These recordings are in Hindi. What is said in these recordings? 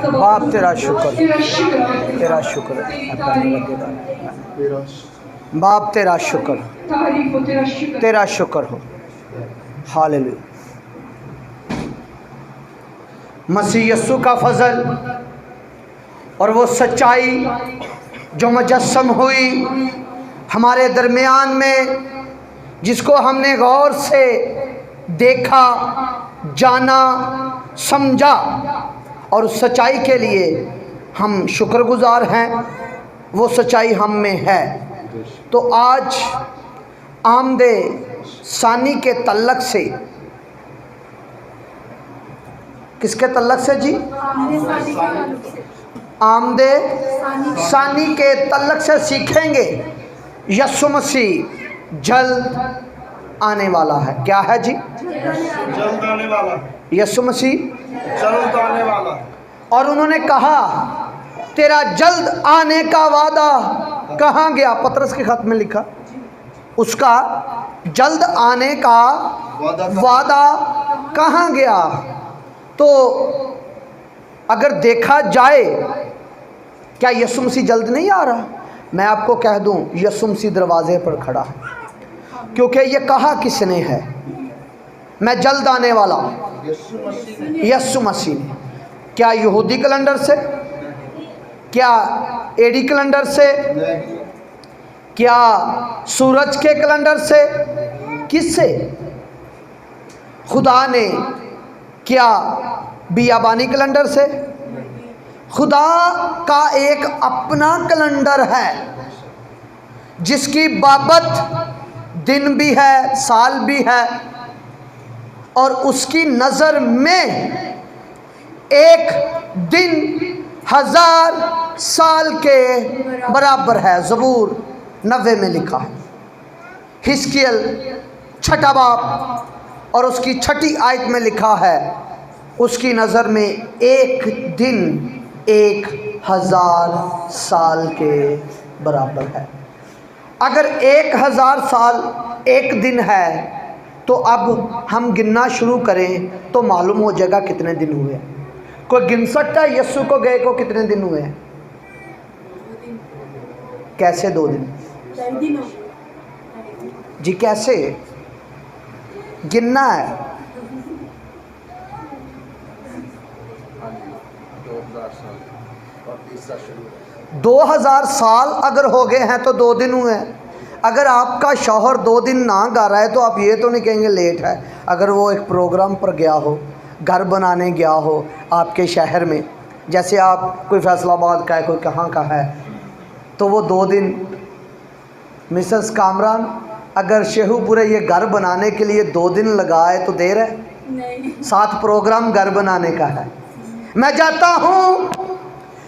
बाप तेरा शुक्र, तेरा शुक्र बाप, तेरा शुक्र, तेरा शुक्र हो। हालेलुया। मसीह यस्सु का फजल और वो सच्चाई जो मुजस्सम हुई हमारे दरमियान में, जिसको हमने गौर से देखा, जाना, समझा, और उस सच्चाई के लिए हम शुक्रगुजार हैं। वो सच्चाई हम में है। तो आज आमदे सानी के तल्लक से, किसके तल्लक से जी? आमदे सानी के तल्लक से सीखेंगे यीशु मसीह जल्द आने वाला है। क्या है जी? जल्द आने वाला। यीशु मसीह जल्द आने वाला। और उन्होंने कहा तेरा जल्द आने का वादा कहाँ गया? पतरस के खत में लिखा उसका जल्द आने का वादा कहाँ गया? तो अगर देखा जाए, क्या यीशु मसीह जल्द नहीं आ रहा? मैं आपको कह दूं, यीशु मसीह दरवाजे पर खड़ा है। क्योंकि ये कहा किसने है? मैं जल्द आने वाला हूं। यीशु मसीह ने। क्या यहूदी कैलेंडर से? क्या एडी कैलेंडर से? क्या सूरज के कैलेंडर से? किससे? खुदा ने। क्या बियाबानी कैलेंडर से? खुदा का एक अपना कैलेंडर है जिसकी बाबत दिन भी है, साल भी है, और उसकी नज़र में एक दिन 1000 साल के बराबर है। ज़बूर 90 में लिखा है। हिस्कियल 6 बाब और उसकी 6 आयत में लिखा है उसकी नज़र में एक दिन 1000 साल के बराबर है। अगर 1000 साल एक दिन है तो अब हम गिनना शुरू करें तो मालूम हो जाएगा कितने दिन हुए। कोई गिन सकता है यीशु को गए को कितने दिन हुए? कैसे 2 दिन जी? कैसे गिनना है? 2000 साल अगर हो गए हैं तो 2 दिन हुए हैं। अगर आपका शौहर 2 दिन ना गा रहा है तो आप ये तो नहीं कहेंगे लेट है। अगर वो एक प्रोग्राम पर गया हो, घर बनाने गया हो आपके शहर में, जैसे आप कोई फैसलाबाद का है, कोई कहाँ का है, तो वो 2 दिन। मिसेस कामरान, अगर शेहूपुरे ये घर बनाने के लिए 2 दिन लगाए तो देर है? नहीं। 7 प्रोग्राम घर बनाने का है। मैं जाता हूँ,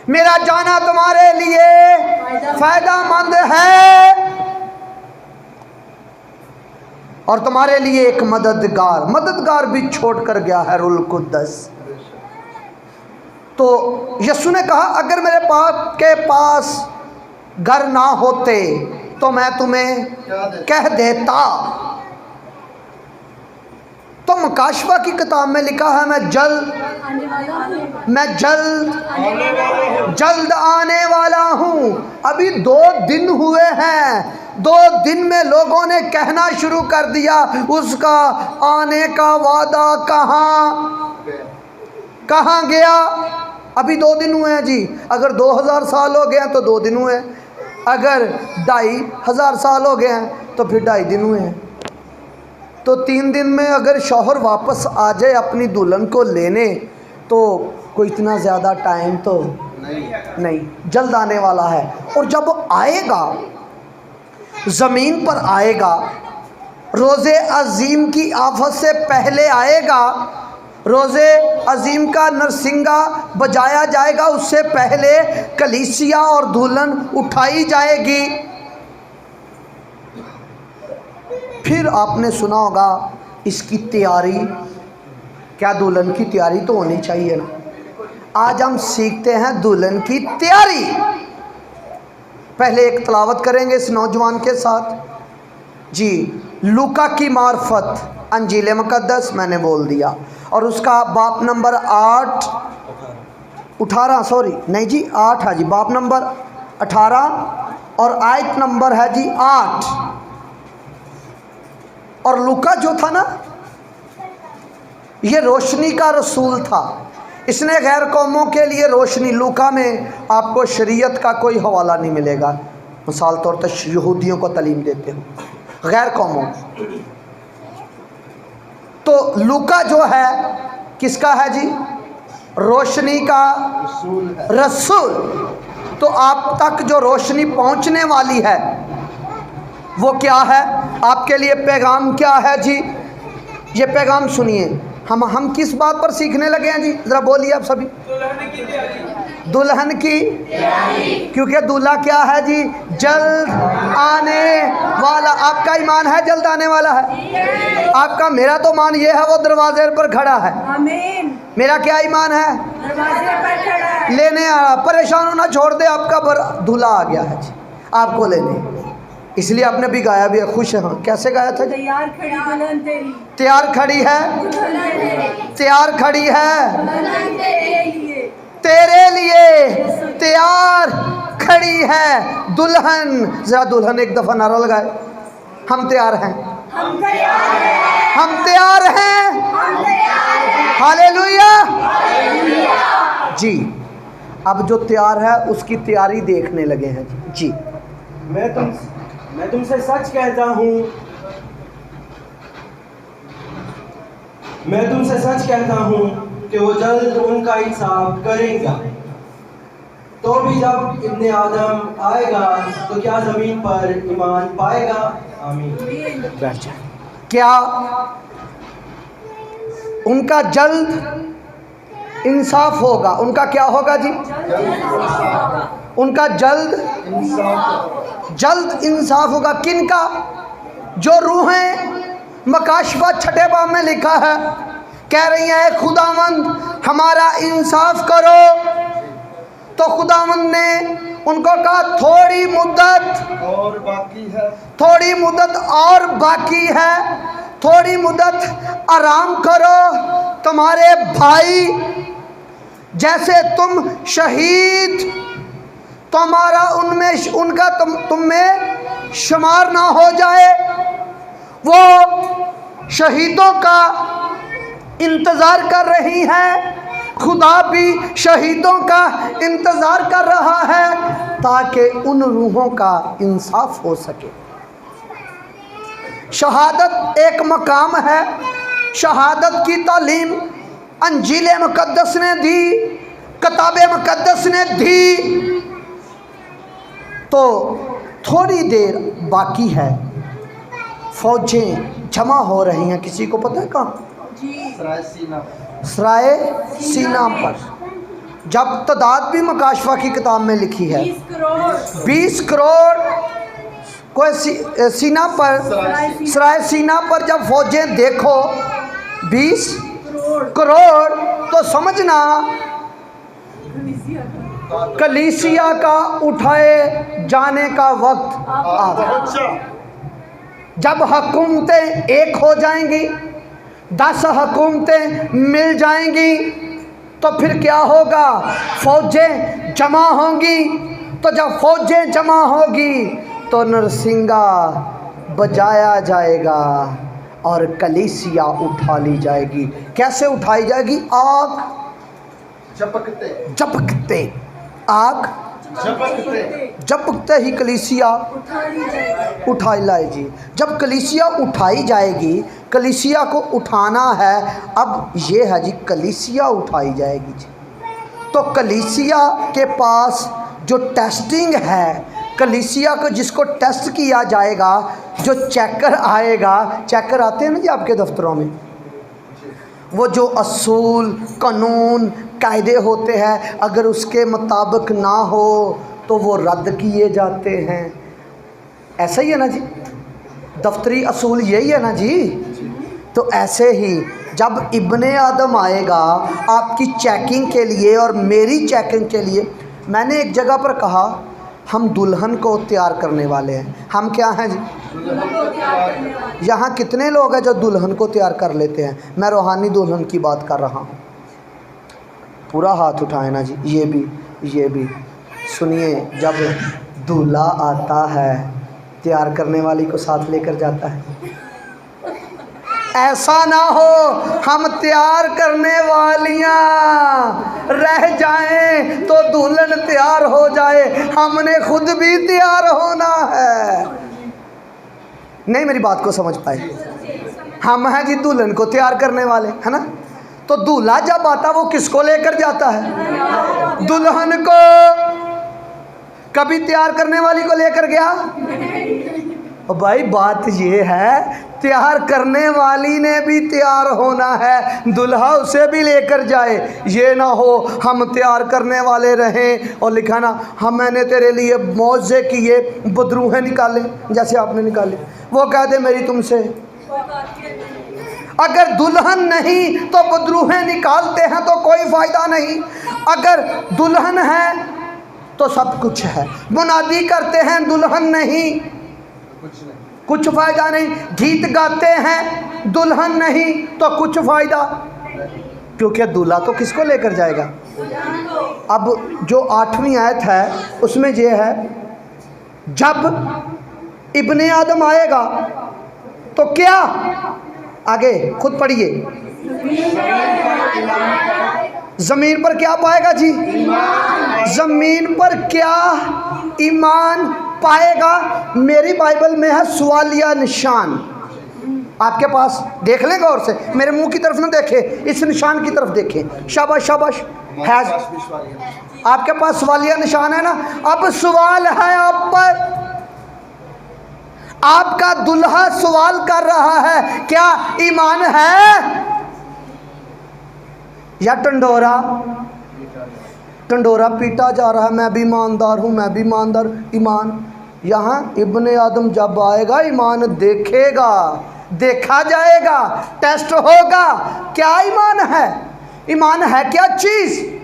मेरा जाना तुम्हारे लिए फायदामंद है और तुम्हारे लिए एक मददगार भी छोड़कर गया है, रुल कुद्दस। तो यीशु ने कहा अगर मेरे बाप के पास घर ना होते तो मैं तुम्हें कह देता। तो मुकाशवा की किताब में लिखा है मैं जल्द आने वाला हूँ। अभी 2 दिन हुए हैं। 2 दिन में लोगों ने कहना शुरू कर दिया उसका आने का वादा कहाँ गया? अभी 2 दिन हुए हैं जी। अगर 2000 साल हो गए हैं तो 2 दिन हुए हैं। अगर 2500 साल हो गए हैं तो फिर 2.5 दिन हुए हैं। तो 3 दिन में अगर शौहर वापस आ जाए अपनी दुल्हन को लेने तो कोई इतना ज़्यादा टाइम तो नहीं। जल्द आने वाला है। और जब आएगा, ज़मीन पर आएगा, रोज़े अज़ीम की आफत से पहले आएगा। रोज़े अज़ीम का नरसिंगा बजाया जाएगा, उससे पहले कलीसिया और दुल्हन उठाई जाएगी। फिर आपने सुना होगा इसकी तैयारी। क्या दुल्हन की तैयारी तो होनी चाहिए ना। आज हम सीखते हैं दुल्हन की तैयारी। पहले एक तलावत करेंगे इस नौजवान के साथ जी। लूका की मार्फत अंजील मुक़द्दस मैंने बोल दिया, और उसका बाप नंबर 8 18 सॉरी नहीं जी 8 है जी, बाब नंबर 18 और आयत नंबर है जी 8। और लूका जो था ना, ये रोशनी का रसूल था, इसने गैर कौमों के लिए रोशनी। लूका में आपको शरीयत का कोई हवाला नहीं मिलेगा, मिसाल तौर पर यहूदियों को तालीम देते हो, गैर कौमों। तो लूका जो है किसका है जी? रोशनी का रसूल। तो आप तक जो रोशनी पहुंचने वाली है वो क्या है? आपके लिए पैगाम क्या है जी? ये पैगाम सुनिए। हम किस बात पर सीखने लगे हैं जी? ज़रा बोलिए आप सभी। दुल्हन की, क्योंकि दूल्हा क्या है जी? जल्द आने वाला। आपका ईमान है जल्द आने वाला है? आपका, मेरा तो मान ये है वो दरवाजे पर खड़ा है। आमीन। मेरा क्या ईमान है? दरवाजे पर खड़ा है। लेने आ, परेशान होना छोड़ दे, आपका दूल्हा आ गया है जी आपको लेने। इसलिए आपने भी गाया भी है, खुश है। कैसे गाया था? तैयार खड़ी दुल्हन तेरी, तैयार खड़ी है, दुल्हन तेरी, तैयार खड़ी है दुल्हन तेरे लिए, तेरे लिए, तैयार खड़ी है दुल्हन। जरा दुल्हन एक दफा नारा लगाए, हम तैयार हैं, हम तैयार हैं, हम तैयार हैं, हम तैयार हैं। हालेलुया जी। अब जो तैयार है उसकी तैयारी देखने लगे हैं जी। मैं तुमसे सच कहता हूँ, मैं तुमसे सच कहता हूँ कि वो जल्द उनका इंसाफ करेगा। तो भी जब इब्ने आदम आएगा तो क्या ज़मीन पर ईमान पाएगा? आमीन। बैठ जाए। क्या उनका जल्द इंसाफ होगा? उनका क्या होगा जी? उनका जल्द इंसाफ होगा। किन का? जो रूहें मकाशफा छठे बाब में लिखा है, कह रही है खुदावंद हमारा इंसाफ करो। तो खुदावंद ने उनको कहा थोड़ी मुद्दत और बाकी है, थोड़ी मुद्दत और बाकी है, थोड़ी मुद्दत आराम करो। तुम्हारे भाई जैसे तुम शहीद, तुम्हारा उनमें उनका तुम में शुमार ना हो जाए। वो शहीदों का इंतज़ार कर रही हैं, खुदा भी शहीदों का इंतज़ार कर रहा है ताकि उन रूहों का इंसाफ हो सके। शहादत एक मकाम है, शहादत की तालीम अंजील मुकद्दस ने दी, किताब मुकद्दस ने दी। तो थोड़ी देर बाकी है, फौजें जमा हो रही हैं। किसी को पता है कहाँ? सराय सीना पर। जब तादाद भी मकाशफा की किताब में लिखी है 20 करोड़ कोई सीना पर, सराय सीना पर जब फौजें देखो 20 करोड़ तो समझना कलीसिया का उठाए जाने का वक्त आ गया। जब हुकूमतें एक हो जाएंगी, 10 हुकूमतें मिल जाएंगी, तो फिर क्या होगा? फौजें जमा होंगी। तो जब फौजें जमा होगी तो नरसिंगा बजाया जाएगा और कलीसिया उठा ली जाएगी। कैसे उठाई जाएगी? आग झपकते, आग झपकते ही कलीसिया उठाई लाएगी। जब कलीसिया उठाई जाएगी, कलीसिया को उठाना है। अब ये है जी, कलीसिया उठाई जाएगी जी। तो कलीसिया के पास जो टेस्टिंग है, कलीसिया को जिसको टेस्ट किया जाएगा, जो चेकर आएगा, चेकर आते हैं ना जी आपके दफ्तरों में, वो जो असूल कानून कायदे होते हैं, अगर उसके मुताबिक ना हो तो वो रद्द किए जाते हैं। ऐसा ही है ना जी, दफ्तरी असूल यही है ना जी। तो ऐसे ही जब इब्ने आदम आएगा आपकी चेकिंग के लिए और मेरी चेकिंग के लिए, मैंने एक जगह पर कहा हम दुल्हन को तैयार करने वाले हैं। हम क्या हैं जी? यहाँ कितने लोग हैं जो दुल्हन को तैयार कर लेते हैं? मैं रूहानी दुल्हन की बात कर रहा हूँ। पूरा हाथ उठाए ना जी, ये भी सुनिए। जब दूल्हा आता है तैयार करने वाली को साथ लेकर जाता है। ऐसा ना हो हम तैयार करने वालियां रह जाएं तो दुल्हन तैयार हो जाए, हमने खुद भी तैयार होना है। नहीं, मेरी बात को समझ पाए? हम हैं जी दुल्हन को तैयार करने वाले, है ना। तो दूल्हा जब आता वो किसको लेकर जाता है? दुल्हन को। कभी तैयार करने वाली को लेकर गया? भाई बात ये है, तैयार करने वाली ने भी तैयार होना है, दूल्हा उसे भी लेकर जाए। ये ना हो हम तैयार करने वाले रहें और लिखा ना हम मैंने तेरे लिए मौजे किए, बदरूहें निकाले जैसे आपने निकाले, वो कह दे मेरी तुमसे। अगर दुल्हन नहीं तो बदरूहें निकालते हैं तो कोई फ़ायदा नहीं, अगर दुल्हन है तो सब कुछ है। मुनादी करते हैं दुल्हन नहीं, कुछ फ़ायदा नहीं। गीत गाते हैं दुल्हन नहीं तो कुछ फ़ायदा, क्योंकि दूल्हा तो किसको लेकर जाएगा। अब जो 8वीं आयत है उसमें ये है, जब इब्ने आदम आएगा तो क्या, आगे खुद पढ़िए, ज़मीन पर क्या पाएगा जी? ज़मीन पर क्या ईमान पाएगा? मेरी बाइबल में है सवालिया निशान। आपके पास देख लें गौर से, मेरे मुंह की तरफ ना देखे, इस निशान की तरफ देखें। शाबाश शाबाश है, आपके पास सवालिया निशान है ना। अब सवाल है आप पर, आपका दुल्हा सवाल कर रहा है, क्या ईमान है या टंडोरा पीटा जा रहा है? मैं भी ईमानदार हूँ, मैं भी ईमानदार। ईमान यहाँ इब्ने आदम जब आएगा ईमान देखेगा, देखा जाएगा, टेस्ट होगा। क्या ईमान है? ईमान है क्या चीज़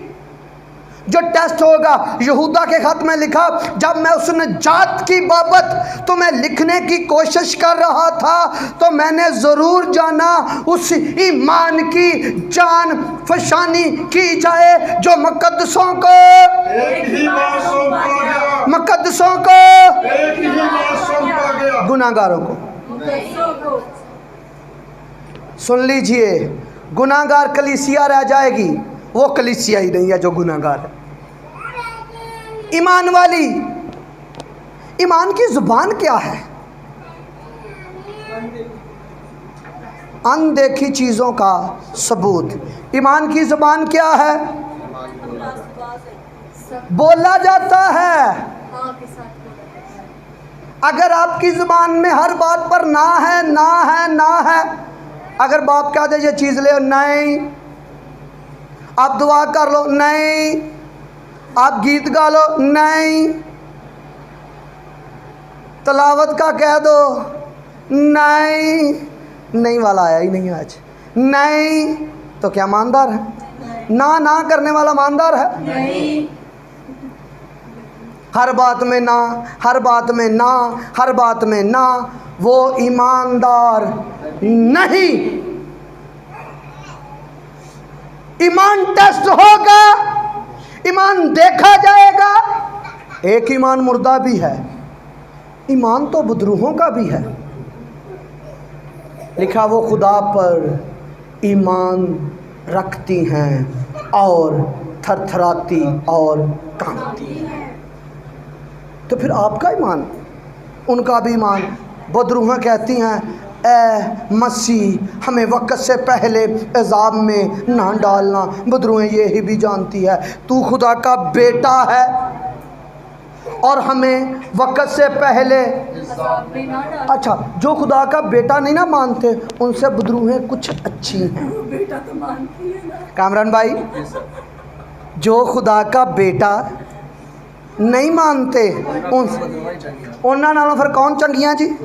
जो टेस्ट होगा? यहूदा के खत में लिखा, जब मैं उस नजात की बाबत तुम्हें लिखने की कोशिश कर रहा था तो मैंने ज़रूर जाना उस ईमान की जान फशानी की जाए जो मुकद्दसों को एक ही बार सौंपा गया, मुकद्दसों को एक ही बार सौंपा गया, गुनाहगारों को। सुन लीजिए, गुनाहगार कलीसिया रह जाएगी, वो कलीसिया ही नहीं है जो गुनाहगार है। ईमान वाली, ईमान की जुबान क्या है? अनदेखी चीज़ों का सबूत। ईमान की जुबान क्या है? बोला जाता है। अगर आपकी जुबान में हर बात पर ना है ना है ना है, अगर बाप कह दे ये चीज़ ले, नहीं। आप दुआ कर लो, नहीं। आप गीत गा लो, नहीं। तलावत का कह दो, नहीं। नहीं वाला आया ही नहीं आज, नहीं। तो क्या ईमानदार है? ना करने वाला ईमानदार है? नहीं। हर बात में ना, हर बात में ना, हर बात में ना, वो ईमानदार नहीं। ईमान टेस्ट होगा, ईमान देखा जाएगा। एक ईमान मुर्दा भी है, ईमान तो बदरूहों का भी है। लिखा वो खुदा पर ईमान रखती हैं और थरथराती और कांपती हैं। तो फिर आपका ईमान, उनका भी ईमान। बदरूहें कहती हैं, ए मसीह हमें वक्त से पहले अज़ाब में ना डालना। बदरूहें ये ही भी जानती है तू खुदा का बेटा है और हमें वक्त से पहले। अच्छा, जो खुदा का बेटा नहीं ना मानते उनसे बदरूहें कुछ अच्छी हैं। बेटा तो मानती है ना कामरान भाई, जो खुदा का बेटा नहीं मानते उन्हां नालों फिर कौन चंगियां जी?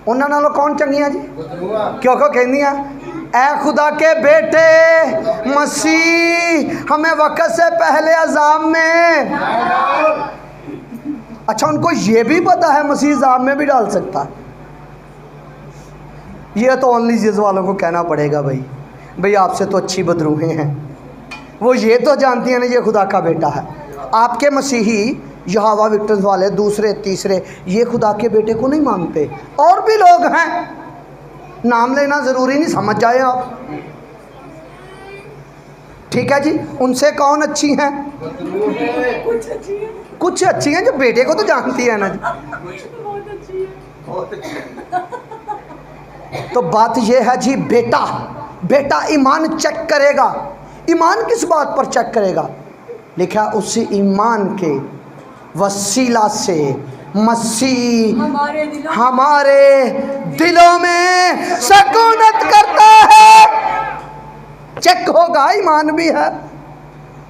उन्हां नालों कौन चंगियां जी? क्यों कहंदियां ऐ खुदा के बेटे मसीह हमें वक्त से पहले अज़ाब में। अच्छा, उनको ये भी पता है मसीह अज़ाब में भी डाल सकता। ये तो ओनली जीज़स वालों को कहना पड़ेगा भाई। भाई आपसे तो अच्छी बदरूहें हैं, वो ये तो जानती हैं ना ये खुदा का बेटा है। आपके मसीही यहोवा विक्टर्स वाले दूसरे तीसरे ये खुदा के बेटे को नहीं मानते। और भी लोग हैं, नाम लेना ज़रूरी नहीं, समझ जाए आप, ठीक है जी। उनसे कौन अच्छी हैं? कुछ अच्छी हैं जो बेटे को तो जानती है ना जी। तो बात यह है जी, बेटा ईमान चेक करेगा। ईमान किस बात पर चेक करेगा? लिखा उसी ईमान के वसीला से मसीह हमारे दिलों में सकूनत करता है। चेक होगा, ईमान भी है।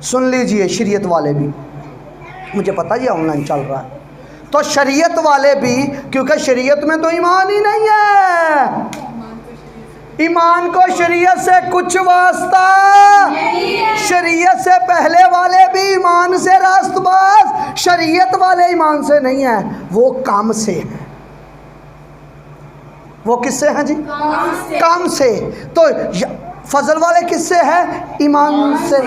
सुन लीजिए, शरीयत वाले भी, मुझे पता ये ऑनलाइन चल रहा है, तो शरीयत वाले भी, क्योंकि शरीयत में तो ईमान ही नहीं है, ईमान को शरीयत से कुछ वास्ता, शरीयत से पहले वाले भी ईमान से रास्तबाज, शरीयत वाले ईमान से नहीं है, वो काम से है। वो किससे हैं जी? काम से। तो फजल वाले किससे है? ईमान से।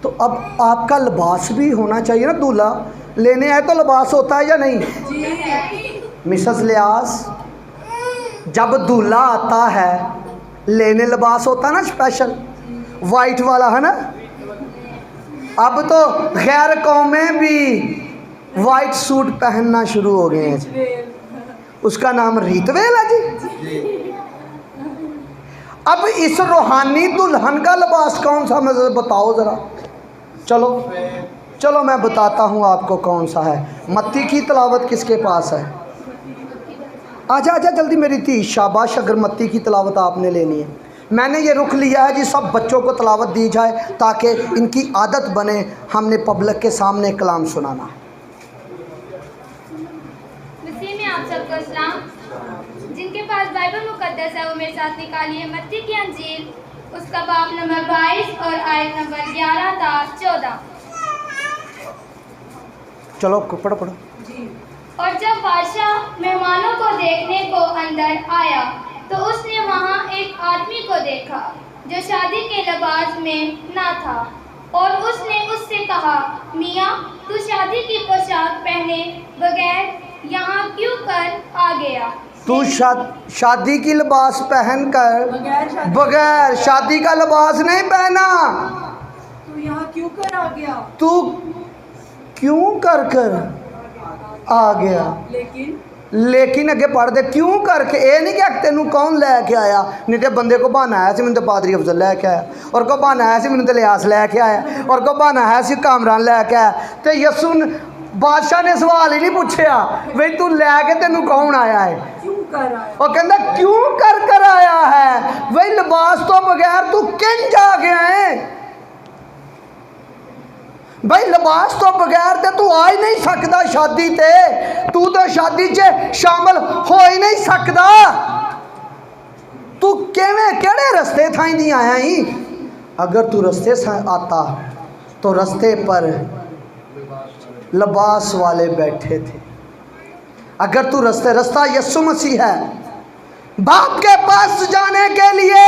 तो अब आपका लिबास भी होना चाहिए ना, दूल्हा लेने आए तो लिबास होता है या नहीं? मिसेस लियास, जब दूल्हा आता है लेने लिबास होता है ना, स्पेशल वाइट वाला, है ना। अब तो गैर कौमें भी वाइट सूट पहनना शुरू हो गए हैं, उसका नाम रीतवेल है जी। अब इस रूहानी दुल्हन का लिबास कौन सा, मुझे बताओ ज़रा। चलो मैं बताता हूँ आपको कौन सा है। मत्ती की तिलावत किसके पास है? आजा जल्दी मेरी थी, शाबाश। अगर मत्ती की तिलावत आपने लेनी है, मैंने ये रुख लिया है जी, सब बच्चों को तिलावत दी जाए ताकि इनकी आदत बने, हमने पब्लिक के सामने कलाम सुनाना है। मसीह में आप सबको सलाम। जिनके पास बाइबल मुकद्दस है वो मेरे साथ निकालिए मत्ती की अंजील, उसका बाब नंबर 22 और आयत नंबर 11 था 14। चलो पढ़ो। और जब बादशाह मेहमानों को देखने को अंदर आया तो उसने वहाँ एक आदमी को देखा जो शादी के लिबास में ना था, और उसने उससे कहा, मियाँ तू शादी की पोशाक पहने बगैर यहाँ क्यों कर आ गया? तू शादी की लिबास पहन कर बगैर शादी का लिबास नहीं पहना, तू यहाँ क्यों कर आ गया? तू क्यों कर आ गया? लेकिन अगे पढ़ दे, क्यों करके। ये नहीं कि तेनू कौन लैके आया, नहीं तो बंदे को बहाना आया सी, मैंने तो पादरी अफजल लैके आया, और को बहाना आया सी, मैंने तो लियास लैके आया, और को बहाना आया सी कामरान लैके आया। तो यसू बादशाह ने सवाल ही नहीं पूछा भाई तू लैके तेनू कौन आया है, क्यों कर आया? और कहता क्यों कर आया है, भाई लिबास तो बगैर तू किंज आ गया है। भाई लिबास तो बगैर ते तू आ ही नहीं सकता शादी ते, तू तो शादी च शामिल हो ही नहीं सकता। तू केड़े रस्ते थाई दी आया ही? अगर तू रस्ते से आता तो रस्ते पर लिबास वाले बैठे थे। अगर तू रास्ता यीशु मसीह है, बाप के पास जाने के लिए,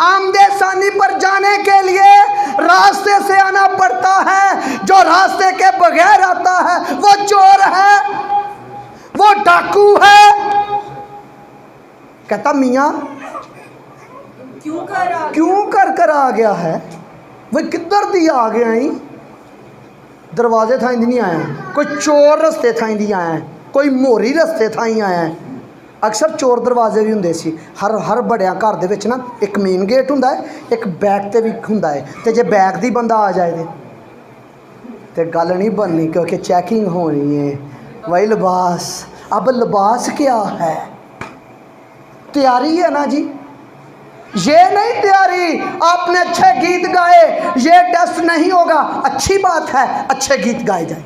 आमदे सानी पर जाने के लिए रास्ते से आना पड़ता है। जो रास्ते के बगैर आता है वो चोर है, वो डाकू है। कहता मियाँ क्यों कर आ गया है, वही किधर दी आ गया ही? दरवाजे थाई नहीं आया, कोई चोर रस्ते थाई दी आया, कोई मोरी रस्ते थाई आया। अक्सर चोर दरवाजे भी होंदे सी, हर बड़िया घर दे विच ना एक मेन गेट हुंदा है, एक बैक ते भी हुंदा है। ते जे बैक दी बंदा आ जाए ते गल नहीं बननी, क्योंकि चैकिंग होनी है। वही लिबास, अब लिबास क्या है? तैयारी है ना जी, ये नहीं तैयारी आपने अच्छे गीत गाए, ये टेस्ट नहीं होगा। अच्छी बात है अच्छे गीत गाए जाए,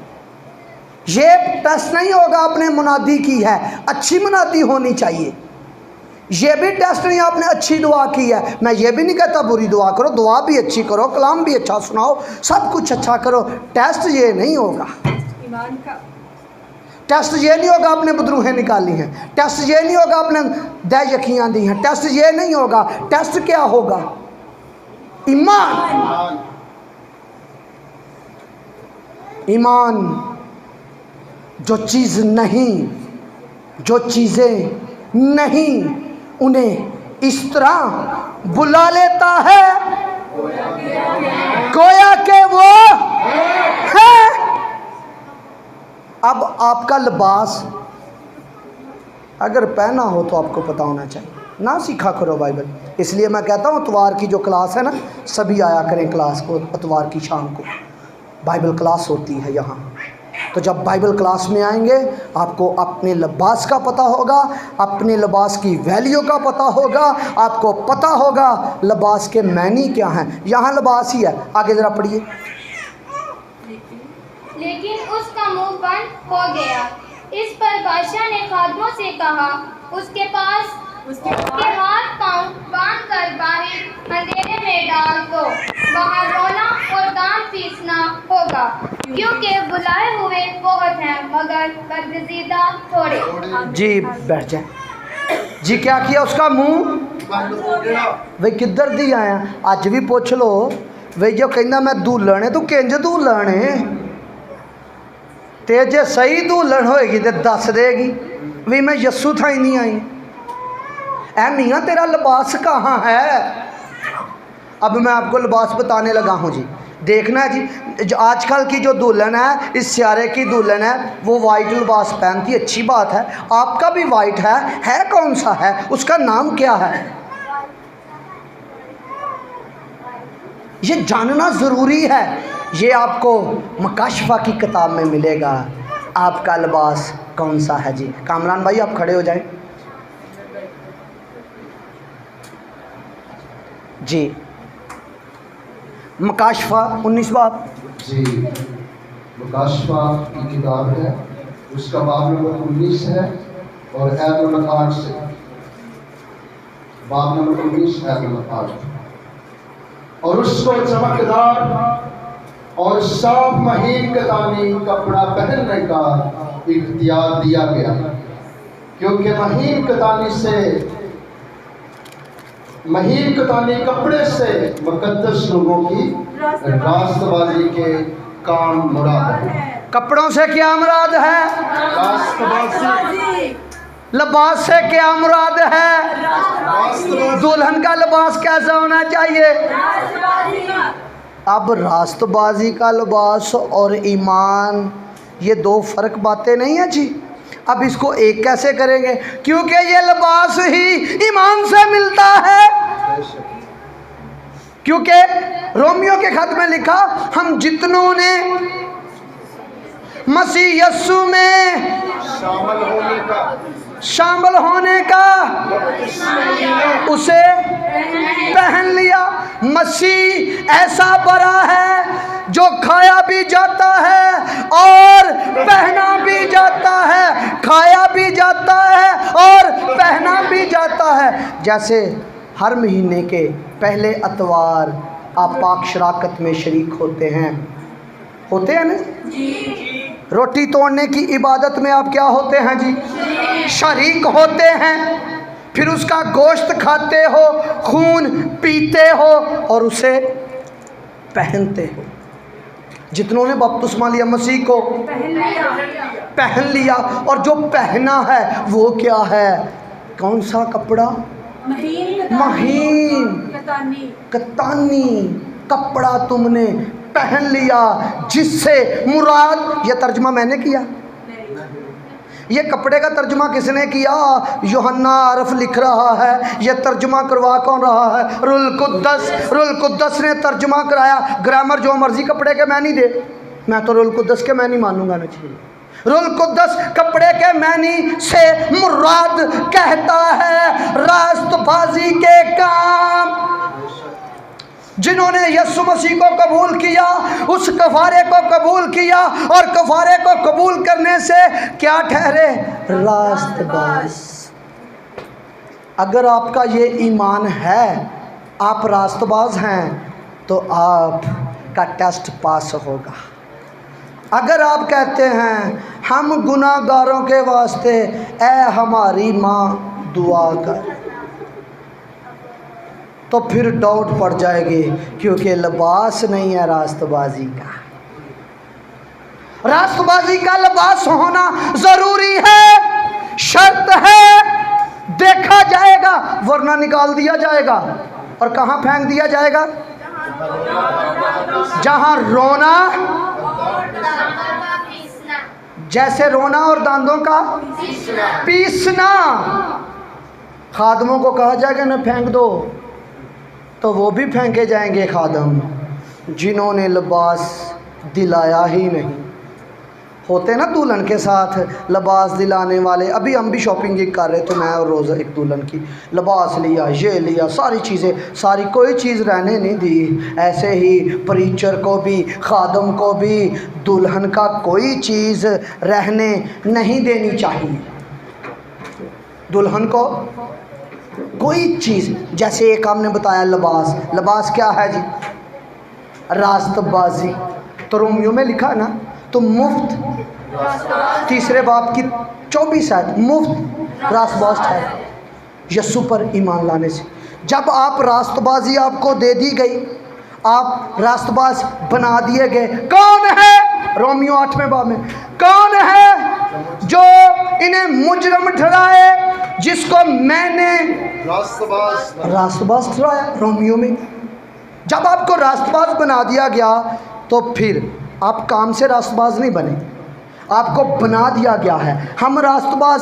ये टेस्ट नहीं होगा आपने मुनादी की है, अच्छी मुनादी होनी चाहिए। ये भी टेस्ट नहीं आपने अच्छी दुआ की है। मैं ये भी नहीं कहता बुरी दुआ करो, दुआ भी अच्छी करो, कलाम भी अच्छा सुनाओ, सब कुछ अच्छा करो, टेस्ट ये नहीं होगा। टेस्ट ये नहीं होगा आपने बदरूहें निकाली हैं, टेस्ट ये नहीं होगा आपने दह यखियाँ दी हैं, टेस्ट ये नहीं होगा। टेस्ट क्या होगा? ईमान। ईमान जो चीज़ नहीं, जो चीज़ें नहीं, उन्हें इस तरह बुला लेता है गोया के वो है। अब आपका लिबास अगर पहना हो तो आपको पता होना चाहिए, ना सीखा करो बाइबल। इसलिए मैं कहता हूँ इतवार की जो क्लास है ना, सभी आया करें क्लास को। इतवार की शाम को बाइबल क्लास होती है यहाँ। तो जब बाइबल क्लास में आएंगे आपको अपने लिबास का पता होगा, अपने लिबास की वैल्यू का पता होगा, आपको पता होगा लिबास के मैनी क्या हैं। यहाँ लिबास ही है, आगे ज़रा पढ़िए। लेकिन उसका मुंह बंद हो गया। इस पर बादशाह ने खादमों से कहा, उसके हाथ पांव बांध कर बाहर अंधेरे में डाल दो। वहाँ रोना और दांत पीसना होगा, क्योंकि बुलाए हुए बहुत हैं मगर बरगजीदा थोड़े। जी बैठ जाए जी। क्या किया? उसका मुंह वे किधर दी आया? अज भी पूछ लो वे जो कहना मैं दूल्हन है, तू किंज दूल्हन है? ते जे सही दूल्हन होएगी तो दस देगी भी मैं यस्सू था ही नहीं आई। ऐ मियाँ तेरा लिबास कहाँ है? अब मैं आपको लिबास बताने लगा हूँ जी। देखना है जी, जो आजकल की जो दुल्हन है, इस सियारे की दुल्हन है, वो वाइट लिबास पहनती, अच्छी बात है। आपका भी वाइट है कौन सा है? उसका नाम क्या है? ये जानना ज़रूरी है। ये आपको मकाशफा की किताब में मिलेगा। आपका लिबास कौन सा है जी? कामरान भाई आप खड़े हो जाएं जी। मकाशफा 19 बाब जी, मकाशफा की किताब है, उसका बाब नंबर 19 है और ऐप नंबर 8 से। बाब नंबर 19 ऐप नंबर 8। और उसको चमकदार और साफ महीन कतानी कपड़ा पहनने का इख्तियार दिया गया, क्योंकि महीन कतानी कपड़े से मुकद्दस लोगों की रास्तबाजी के काम मुराद है। कपड़ों से क्या मुराद है? रास्तबाजी। लिबास से क्या मुराद है? दुल्हन का लिबास कैसा होना चाहिए? अब रास्तबाजी का लिबास और ईमान, ये दो फर्क बातें नहीं है जी। अब इसको एक कैसे करेंगे? क्योंकि ये लिबास ही ईमान से मिलता है। क्योंकि रोमियो के खत में लिखा, हम जितनों ने मसीह यस्सु में शामिल होने का उसे पहन लिया। मसीह ऐसा बरा है जो खाया भी जाता है और पहना भी जाता है, खाया भी जाता है और पहना भी जाता है। जैसे हर महीने के पहले इतवार आप पाक शराकत में शरीक होते हैं ना जी। रोटी तोड़ने की इबादत में आप क्या होते हैं जी? शरीक होते हैं। फिर उसका गोश्त खाते हो, खून पीते हो और उसे पहनते हो। जितनों ने बपतिस्मा लिया मसीह को पहन लिया। और जो पहना है वो क्या है? कौन सा कपड़ा? महीन कतानी कपड़ा तुमने पहन लिया, जिससे मुराद, ये तर्जुमा मैंने किया, ये कपड़े का तर्जुमा किसने किया? यूहन्ना आरफ लिख रहा है। ये तर्जुमा करवा कौन रहा है? रुल कुद्दस ने तर्जुमा कराया। ग्रामर जो मर्जी कपड़े के मैनी दे, मैं तो रुल कुद्दस के मैनी मानूंगा ना जी। रुल कुद्दस कपड़े के मैनी से मुराद कहता है रास्तबाजी के काम। जिन्होंने यीशु मसीह को कबूल किया, उस कफारे को कबूल किया और कफारे को कबूल करने से क्या ठहरे? रास्तबाज। अगर आपका ये ईमान है, आप रास्तबाज हैं, तो आपका टेस्ट पास होगा। अगर आप कहते हैं हम गुनाहगारों के वास्ते ए हमारी माँ दुआ कर, तो फिर डाउट पड़ जाएगी, क्योंकि लिबास नहीं है रास्तबाजी का। रास्तबाजी का लिबास होना जरूरी है, शर्त है, देखा जाएगा वरना निकाल दिया जाएगा। और कहाँ फेंक दिया जाएगा? जहां रोना, जैसे रोना और दांतों का पीसना। खादमों को कहा जाएगा ना फेंक दो, तो वो भी फेंके जाएंगे खादम जिन्होंने लिबास दिलाया ही नहीं। होते ना दुल्हन के साथ लिबास दिलाने वाले। अभी हम भी शॉपिंग कर रहे थे, मैं और रोज़ा, एक दुल्हन की लिबास लिया, ये लिया, सारी चीज़ें, सारी कोई चीज़ रहने नहीं दी। ऐसे ही प्रीचर को भी, खादम को भी दुल्हन का कोई चीज़ रहने नहीं देनी चाहिए। दुल्हन को कोई चीज़, जैसे एक हमने बताया लिबास, लिबास क्या है जी? रास्तबाजी। तो रोमियो में लिखा है ना, तो मुफ्त, तीसरे बाब की 24 आयत, मुफ्त रास्तबाज है यस्सु पर ईमान लाने से। जब आप रास्तबाजी आपको दे दी गई, आप रास्तबाज बना दिए गए। कौन है? रोमियो 8वें बाब में, कौन है जो इन्हें मुजरम ठहराए, जिसको मैंने रास्तबाज ठहराया। रोमियो में जब आपको रास्तबाज बना दिया गया, तो फिर आप काम से रास्तबाज नहीं बने, आपको बना दिया गया है। हम रास्तबाज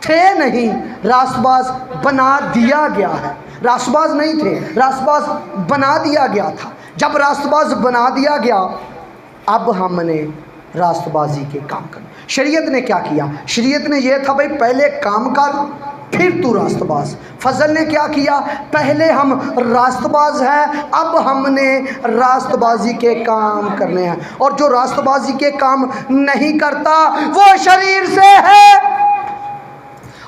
थे नहीं, रास्तबाज बना दिया गया है। रास्तबाज नहीं थे, रास्तबाज बना दिया गया था। जब रास्तबाज बना दिया गया, अब हमने रास्तबाजी के काम करना। शरीयत ने क्या किया? शरीयत ने यह था भाई पहले काम कर फिर तू रास्तबाज। फजल ने क्या किया? पहले हम रास्तबाज हैं, अब हमने रास्तबाजी के काम करने हैं। और जो रास्तबाजी के काम नहीं करता वो शरीर से है,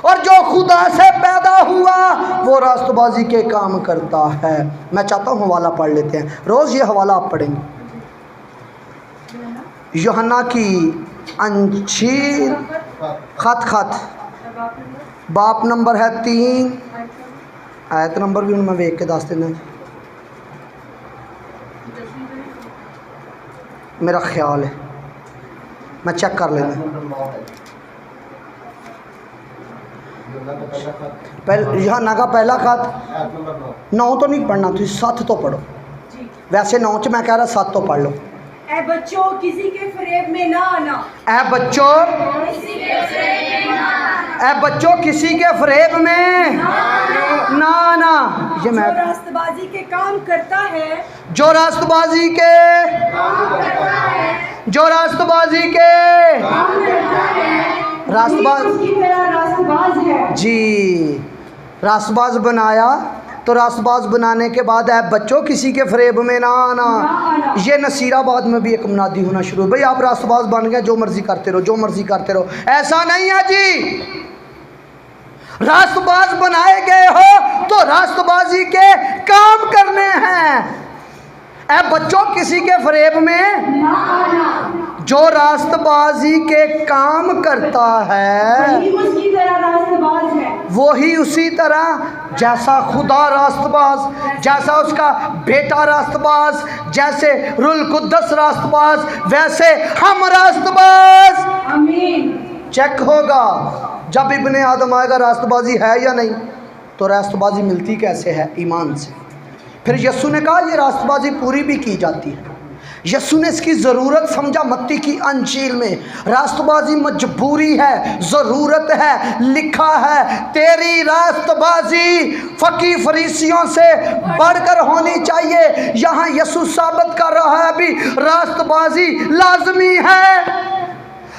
और जो खुदा से पैदा हुआ वो रास्तबाजी के काम करता है। मैं चाहता हूँ हवाला पढ़ लेते हैं, रोज़ ये हवाला आप पढ़ेंगे। यूहन्ना की अंजील खत बाप नंबर है 3, आयत नंबर भी उनमें वेख के दस देना। मेरा ख्याल है, मैं चेक कर लेना। पहले यूहन्ना का पहला खत 9 तो नहीं पढ़ना, तुम 7 तो पढ़ो। वैसे 9 मैं कह रहा 7 तो पढ़ लो। ऐ बच्चों किसी के फरेब में ना आना। ऐ बच्चों किसी के फरेब में ना आना। ऐ बच्चों किसी के फरेब में ना आना। ये मैं, जो रास्तबाजी के काम करता है, जो रास्तबाजी के रास्तबाज उसकी तरह रास्तबाज है जी, रास्तबाज बनाया। तो रास्तबाज बनाने के बाद है बच्चों किसी के फरेब में ना आना। ये नसीराबाद में भी एक मुनादी होना शुरू, भाई आप रास्तबाज बन गए, जो मर्जी करते रहो, जो मर्जी करते रहो। ऐसा नहीं है जी, रास्तबाज बनाए गए हो तो रास्तबाजी के काम करने हैं। ऐ बच्चों किसी के फरेब में ना आना। जो रास्तबाजी के काम करता है वही उसकी तरह रास्तबाज है। वही उसी तरह, जैसा खुदा रास्तबाज, जैसा उसका बेटा रास्तबाज, जैसे रुल कुद्दस रास्तबाज, वैसे हम रास्तबाज। आमीन। चेक होगा जब इब्ने आदम आएगा रास्तबाजी है या नहीं, तो रास्तबाजी मिलती कैसे है? ईमान से। फिर यस्सु ने कहा ये रास्तबाजी पूरी भी की जाती है। यस्सु ने इसकी ज़रूरत समझा। मत्ती की अंजील में रास्तबाजी मजबूरी है, ज़रूरत है। लिखा है तेरी रास्तबाजी फकी फरीसियों से बढ़कर होनी चाहिए। यहाँ यस्सु साबित कर रहा है अभी रास्तबाजी लाजमी है,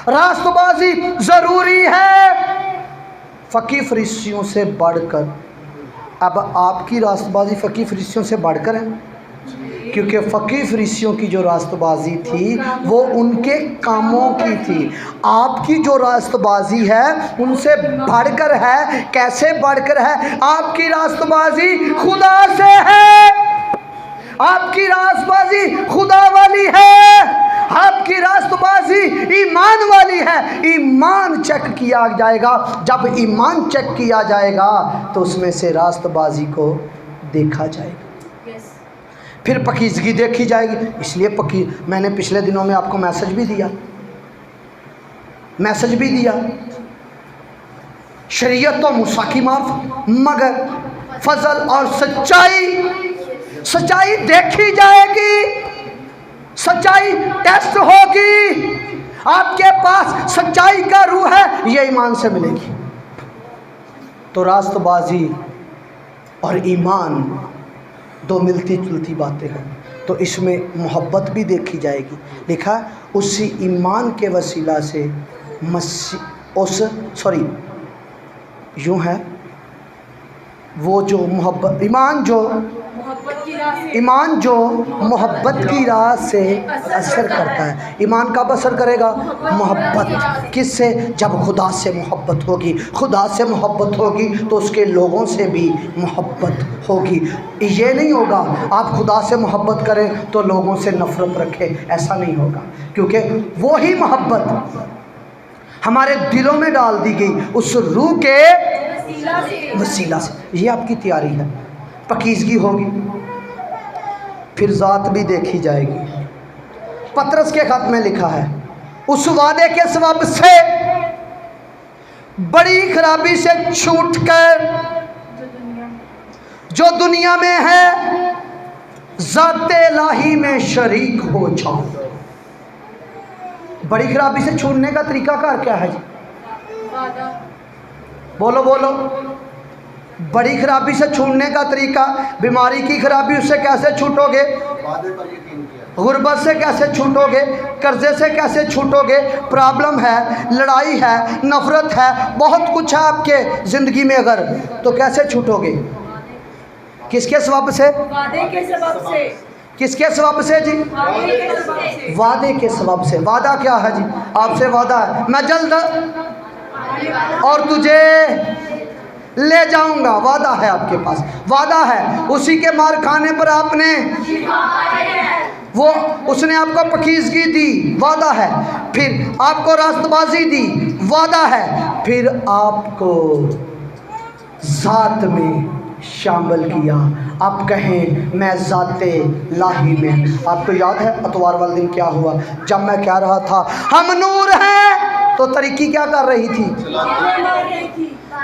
रास्तबाजी ज़रूरी है, फकी फरीसियों से बढ़कर। अब आपकी रास्तबाजी फ़की फरीसियों से बढ़कर है, क्योंकि फ़की फरीसियों की जो रास्तबाजी थी वो उनके कामों की थी। आपकी जो रास्तबाजी है उनसे बढ़कर है। कैसे बढ़कर है? आपकी रास्तबाजी खुदा से है, आपकी रास्तबाजी खुदा वाली है, आपकी रास्तबाजी है, ईमान चेक किया जाएगा। जब ईमान चेक किया जाएगा तो उसमें से रास्तबाजी को देखा जाएगा, फिर पकीज़गी देखी जाएगी। इसलिए मैंने पिछले दिनों में आपको मैसेज भी दिया, शरीयत तो मूसा की मार्फ, मगर फजल और सच्चाई देखी जाएगी, सच्चाई टेस्ट होगी। आपके पास सच्चाई का रूह है, ये ईमान से मिलेगी। तो रास्तबाजी और ईमान दो मिलती जुलती बातें हैं, तो इसमें मोहब्बत भी देखी जाएगी। लिखा है उसी ईमान के वसीला से यूँ है वो जो ईमान जो मोहब्बत की राह से असर करता है। ईमान कब असर करेगा? मोहब्बत किससे? जब खुदा से मोहब्बत होगी। खुदा से मोहब्बत होगी तो उसके लोगों से भी मोहब्बत होगी। ये नहीं होगा आप खुदा से मोहब्बत करें तो लोगों से नफ़रत रखें, ऐसा नहीं होगा, क्योंकि वो ही मोहब्बत हमारे दिलों में डाल दी गई उस रूह के वसीला से। ये आपकी तैयारी है, पकीज़गी होगी, फिर ज़ात भी देखी जाएगी। पतरस के खत में लिखा है उस वादे के सबब से बड़ी खराबी से छूटकर जो दुनिया में है ज़ाते इलाही में शरीक हो जाओ। बड़ी खराबी से छूटने का तरीका कार क्या है जी? बोलो बड़ी खराबी से छूटने का तरीका, बीमारी की खराबी, उससे कैसे छूटोगे? गुर्बत से कैसे छूटोगे? कर्जे से कैसे छूटोगे? प्रॉब्लम है, लड़ाई है, नफ़रत है, बहुत कुछ है आपके ज़िंदगी में, अगर तो कैसे छूटोगे? किसके सबब से? वादे के सबब से। किसके सबब से जी? वादे के सबब से। वादा क्या है जी? आपसे वादा है मैं जल्द और तुझे ले जाऊंगा। वादा है आपके पास, वादा है। उसी के मार खाने पर आपने वो उसने आपको पकीज़गी दी, वादा है। फिर आपको रास्तबाजी दी, वादा है। फिर आपको ज़ात में शामिल किया। आप कहें मैं ज़ाते लाही में। आपको याद है अतवार वाले दिन क्या हुआ? जब मैं कह रहा था हम नूर हैं तो तरीकी क्या कर रही थी?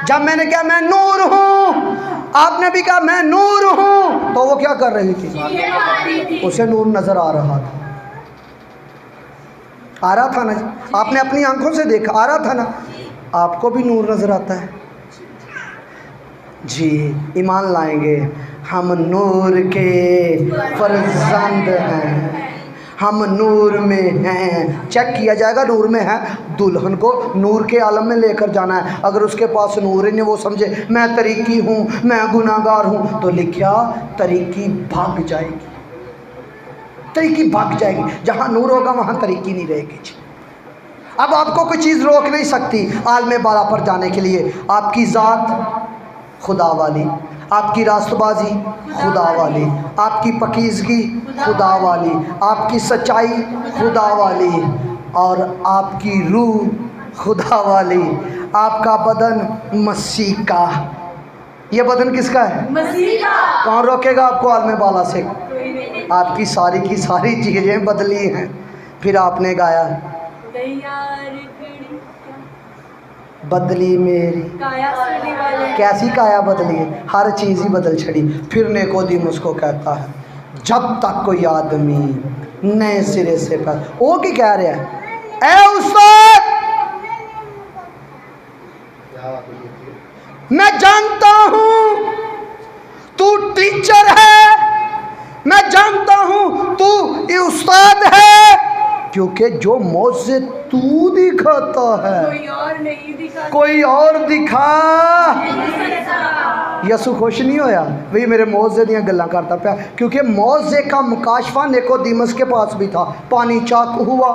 जब मैंने कहा मैं नूर हूँ, आपने भी कहा मैं नूर हूँ, तो वो क्या कर रही थी? उसे नूर नज़र आ रहा था ना? आपने अपनी आंखों से देखा, आ रहा था ना? आपको भी नूर नज़र आता है जी। ईमान लाएंगे, हम नूर के फर्जंद हैं, हम नूर में हैं। चेक किया जाएगा, नूर में है। दुल्हन को नूर के आलम में लेकर जाना है। अगर उसके पास नूर ही नहीं, वो समझे मैं तरीकी हूँ, मैं गुनाहगार हूँ, तो लिखा तरीकी भाग जाएगी, तरीकी भाग जाएगी। जहाँ नूर होगा वहाँ तरीकी नहीं रहेगी। अब आपको कोई चीज़ रोक नहीं सकती आलम बाला पर जाने के लिए। आपकी ज़ात खुदा वाली, आपकी रास्तबाजी खुदा वाली, आपकी पकीज़गी खुदा वाली, आपकी सच्चाई खुदा वाली, और आपकी रूह खुदा वाली, आपका बदन मसीह का। ये बदन किसका है? मसीह का। कौन रोकेगा आपको आलम बाला से? आपकी सारी की सारी चीज़ें बदली हैं। फिर आपने गाया बदली मेरी काया, कैसी काया बदली है? हर चीज़ ही बदल छड़ी। फिर निकोदेमुस को कहता है जब तक कोई आदमी नए सिरे से वो की कह रहा है, ए उस्ताद मैं जानता हूँ तू टीचर है, मैं जानता हूँ तू उस्ताद है, क्योंकि जो मौजे तू दिखाता है कोई और दिखा। यसु खुश नहीं होया भाई मेरे मौजे दियां गल्लां करता पाया, क्योंकि मौजे का मुकाशफा निकोदेमुस के पास भी था। पानी चाक हुआ,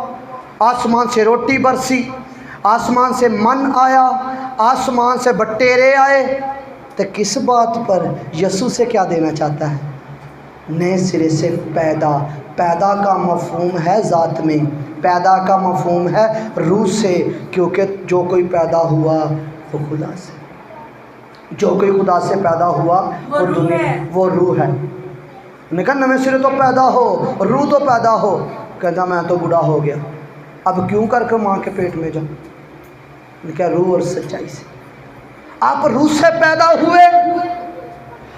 आसमान से रोटी बरसी, आसमान से मन आया, आसमान से बटेरे आए। तो किस बात पर? यसु से क्या देना चाहता है? नए सिरे से पैदा। पैदा का मफहूम है ज़ात में, पैदा का मफहूम है रूह से, क्योंकि जो कोई पैदा हुआ वो खुदा से, जो कोई खुदा से पैदा हुआ वो दुनिया वो रूह है। मैंने कहा नवे सिरे तो पैदा हो, रूह तो पैदा हो। कहता मैं तो बूढ़ा हो गया, अब क्यों करके माँ के पेट में जाऊँ। मैंने कहा रूह और सच्चाई से। आप रूह से पैदा हुए,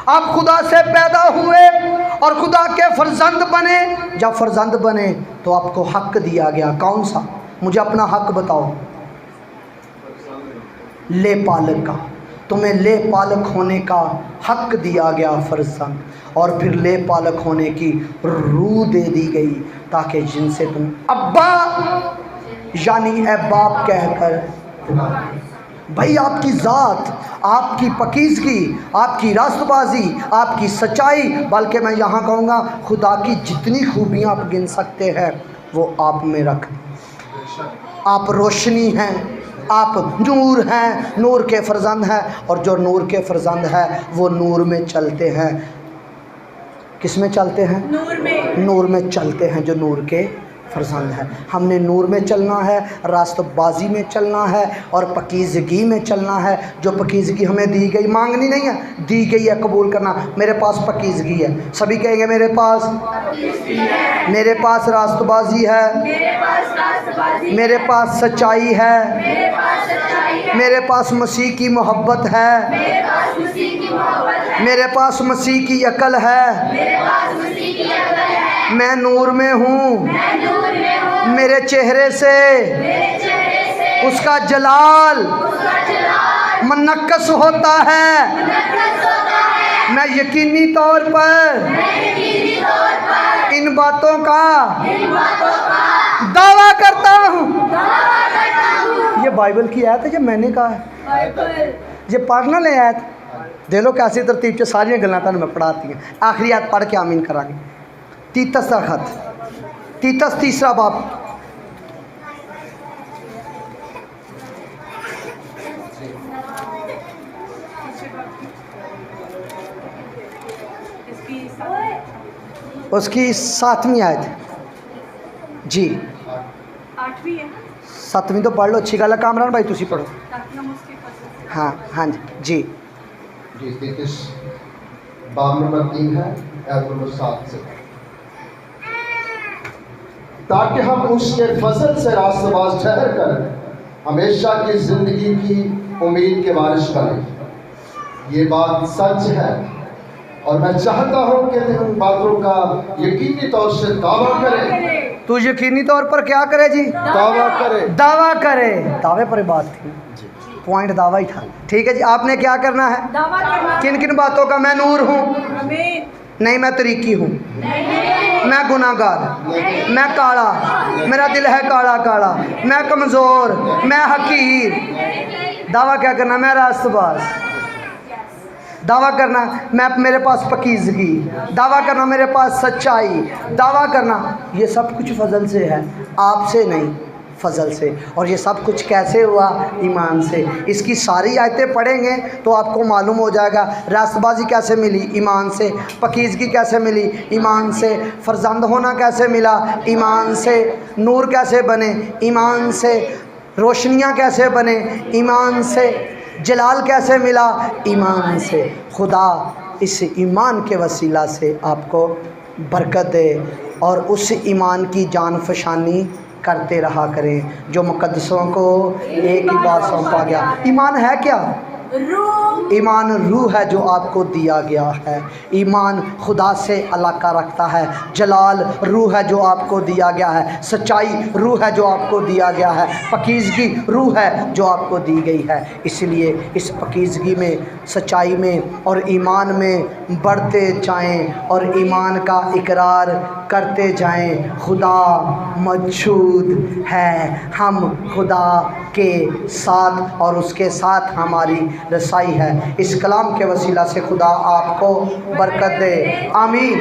आप खुदा से पैदा हुए और खुदा के फर्जंद बने। जब फर्जंद बने तो आपको हक दिया गया। कौन सा? मुझे अपना हक बताओ। ले पालक का। तुम्हें ले पालक होने का हक दिया गया फर्जंद, और फिर ले पालक होने की रूह दे दी गई, ताकि जिनसे तुम अब्बा यानी ए बाप कहकर भाई आपकी ज़ात, आपकी पकीज़गी, आपकी रास्तबाजी, आपकी सच्चाई, बल्कि मैं यहाँ कहूँगा खुदा की जितनी खूबियाँ आप गिन सकते हैं वो आप में रख। आप रोशनी हैं, आप नूर हैं, नूर के फर्जंद हैं, और जो नूर के फर्जंद है वो नूर में चलते हैं। किस में चलते हैं? नूर में चलते हैं, जो नूर के फर्जंद है। हमने नूर में चलना है, रास्तबाजी में चलना है और पकीज़गी में चलना है। जो पकीज़गी हमें दी गई, मांगनी नहीं है, दी गई है, कबूल करना। मेरे पास पकीज़गी है, सभी कहेंगे मेरे पास रास्तबाजी है, मेरे पास सच्चाई है, मेरे पास मसीह की मोहब्बत है, मेरे पास मसीह की अकल है, मैं नूर में हूँ, मेरे चेहरे से उसका जलाल मुनक्कस होता है। मैं यकीनी तौर पर इन बातों का दावा करता हूँ। ये बाइबल की आयत है, जो मैंने कहा है। ये पढ़ना ले आयत दे लो कैसी तरतीब से सारी गल्लां तुहानूं मैं पढ़ाती हैं। आखिरी आयत पढ़ के आमीन करांगे। तीतस का खत, तीतस तीसरा बाब, उसकी 7वीं आयत जी, 8वीं है, 7वीं तो पढ़ लो, अच्छी गल है। कामरान भाई तुसी पढ़ो। हाँ हाँ जी जी। तीतस बाब नंबर 3 है, आयत नंबर 7 से। ताकि हम उसके फजल से रास्तबाज ठहर कर हमेशा की ज़िंदगी की उम्मीद के वारिस बने। ये बात सच है और मैं चाहता हूँ कि तुम इन बातों का यकीनी तौर से दावा करें। तू यकीनी तौर पर क्या करे जी? दावा करें। दावा करे। दावे पर बात थी, पॉइंट दावा ही था। ठीक है जी, आपने क्या करना है? दावा करना। किन किन बातों का? मैं नूर हूँ, आमीन। नहीं मैं तरीकी हूँ, मैं गुनाहगार, मैं काला, मेरा दिल है काला काला, मैं कमज़ोर, मैं हकीर। दावा क्या करना? मैं रास्तबाज। दावा करना मैं मेरे पास पकीज़गी। दावा करना मेरे पास सच्चाई। दावा करना ये सब कुछ फजल से है, आपसे नहीं, फजल से। और ये सब कुछ कैसे हुआ? ईमान से। इसकी सारी आयतें पढ़ेंगे तो आपको मालूम हो जाएगा रास्तबाजी कैसे मिली, ईमान से। पकीज़गी कैसे मिली, ईमान से। फर्जंद होना कैसे मिला, ईमान से। नूर कैसे बने, ईमान से। रोशनियाँ कैसे बने, ईमान से। जलाल कैसे मिला, ईमान से। खुदा इस ईमान के वसीला से आपको बरकत दे और उस ईमान की जान फशानी करते रहा करें जो मुकद्दसों को एक ही बात सौंपा गया। ईमान है क्या? रूह। ईमान रूह है जो आपको दिया गया है। ईमान खुदा से अलाका रखता है। जलाल रूह है जो आपको दिया गया है। सच्चाई रूह है जो आपको दिया गया है। पकीज़गी रूह है जो आपको दी गई है। इसलिए इस पकीज़गी में, सच्चाई में और ईमान में बढ़ते जाएं और ईमान का इकरार करते जाएं। खुदा मौजूद है, हम खुदा के साथ और उसके साथ हमारी रसाई है। इस कलाम के वसीला से खुदा आपको बरकत दे। आमीन।